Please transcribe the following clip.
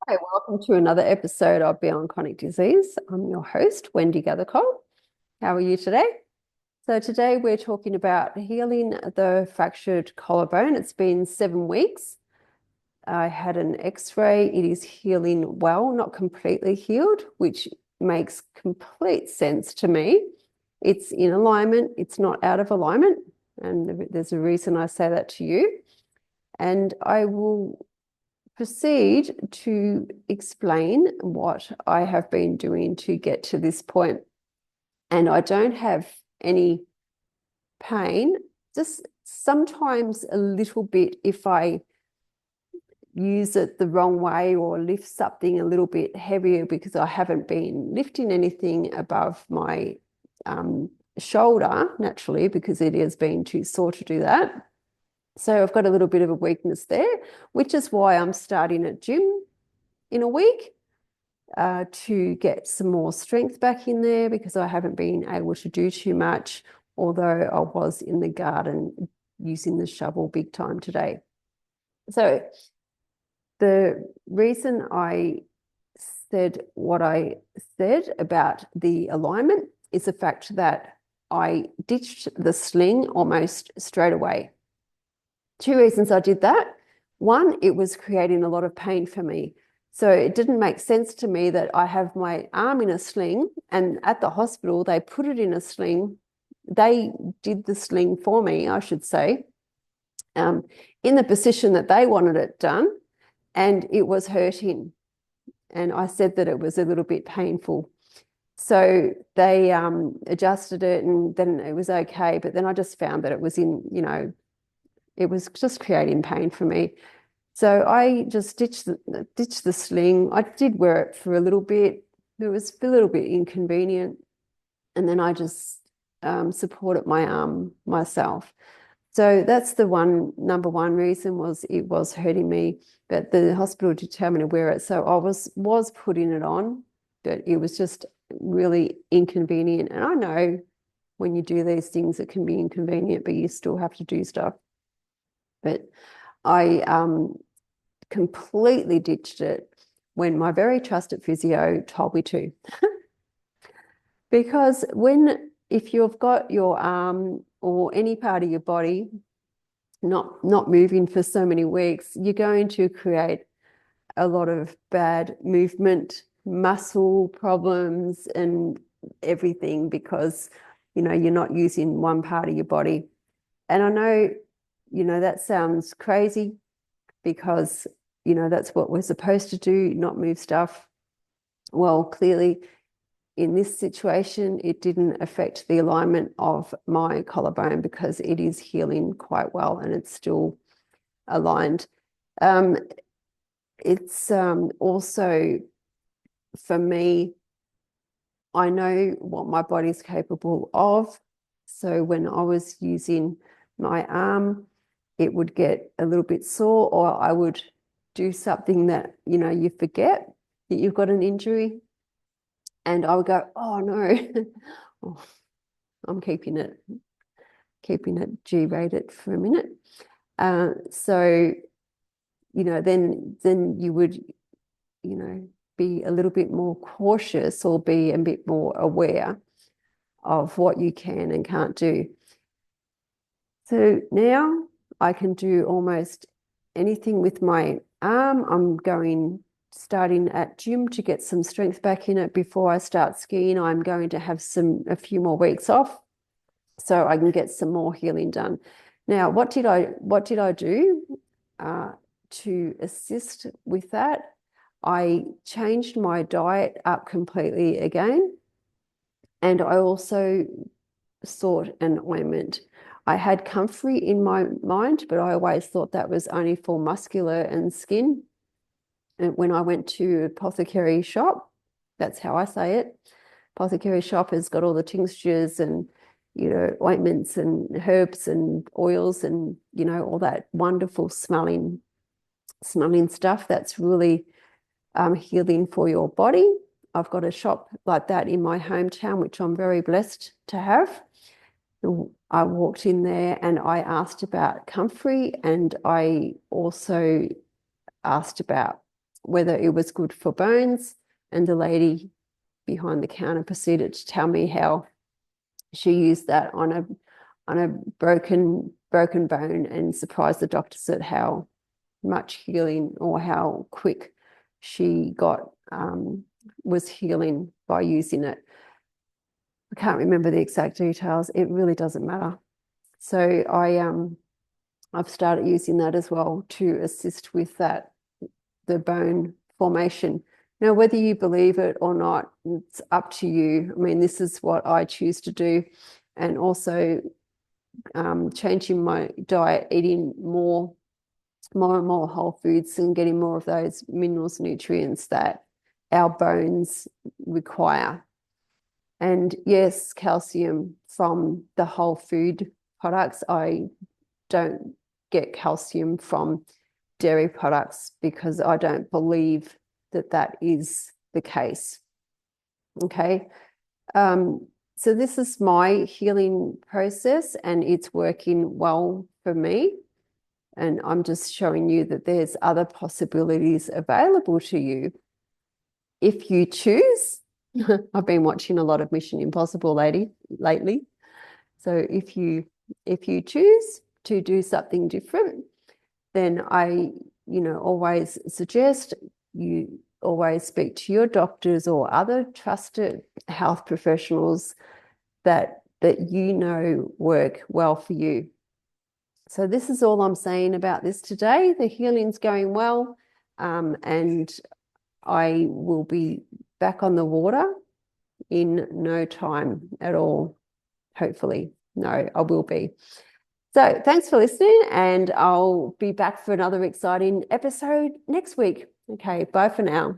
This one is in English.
Hey, welcome to another episode of Beyond Chronic Disease. I'm your host, Wendy Gathercole. How are you today? So today we're talking about healing the fractured collarbone. It's been 7 weeks. I had an x-ray. It is healing well, not completely healed, which makes complete sense to me. It's in alignment. It's not out of alignment. And there's a reason I say that to you. And I will proceed to explain what I have been doing to get to this point. And I don't have any pain, just sometimes a little bit if I use it the wrong way or lift something a little bit heavier because I haven't been lifting anything above my shoulder naturally because it has been too sore to do that. So I've got a little bit of a weakness there, which is why I'm starting at gym in a week to get some more strength back in there because I haven't been able to do too much, although I was in the garden using the shovel big time today. So the reason I said what I said about the alignment is the fact that I ditched the sling almost straight away. Two reasons I did that. One, it was creating a lot of pain for me. So it didn't make sense to me that I have my arm in a sling, and at the hospital, they put it in a sling. They did the sling for me, I should say, in the position that they wanted it done, and it was hurting. And I said that it was a little bit painful. So they adjusted it, and then it was okay. But then I just found that it was it was just creating pain for me. So I just ditched the sling. I did wear it for a little bit. It was a little bit inconvenient. And then I just supported my arm myself. So that's the number one reason was it was hurting me. But the hospital did tell me to wear it. So I was putting it on, but it was just really inconvenient. And I know when you do these things, it can be inconvenient, but you still have to do stuff. But I completely ditched it when my very trusted physio told me to. Because if you've got your arm or any part of your body not moving for so many weeks, you're going to create a lot of bad movement, muscle problems, and everything because you're not using one part of your body. And I know that sounds crazy because that's what we're supposed to do, not move stuff. Well, clearly in this situation, it didn't affect the alignment of my collarbone because it is healing quite well and it's still aligned. It's also, for me, I know what my body's capable of. So when I was using my arm, it would get a little bit sore, or I would do something that, you forget that you've got an injury. And I would go, oh no, oh, I'm keeping it G-rated for a minute. So, then you would, be a little bit more cautious or be a bit more aware of what you can and can't do. So now I can do almost anything with my arm. I'm starting at gym to get some strength back in it before I start skiing. I'm going to have a few more weeks off so I can get some more healing done. Now, what did I do to assist with that? I changed my diet up completely again, and I also sought an ointment. I had Comfrey in my mind, but I always thought that was only for muscular and skin. And when I went to apothecary shop, that's how I say it. Apothecary shop has got all the tinctures and ointments and herbs and oils and all that wonderful smelling stuff that's really healing for your body. I've got a shop like that in my hometown, which I'm very blessed to have. I walked in there and I asked about Comfrey, and I also asked about whether it was good for bones. And the lady behind the counter proceeded to tell me how she used that on a broken bone and surprised the doctors at how much healing or how quick she got was healing by using it. I can't remember the exact details. It really doesn't matter. So I've started using that as well to assist with that, the bone formation. Now, whether you believe it or not, it's up to you. I mean, this is what I choose to do. And also changing my diet, eating more and more whole foods and getting more of those minerals, nutrients that our bones require. And yes, calcium from the whole food products. I don't get calcium from dairy products because I don't believe that that is the case. Okay. So this is my healing process and it's working well for me. And I'm just showing you that there's other possibilities available to you if you choose. I've been watching a lot of Mission Impossible lately. So if you choose to do something different, then I, always suggest you always speak to your doctors or other trusted health professionals that work well for you. So this is all I'm saying about this today. The healing's going well, and I will be back on the water in no time at all, hopefully. No, I will be. So thanks for listening, and I'll be back for another exciting episode next week. Okay, bye for now.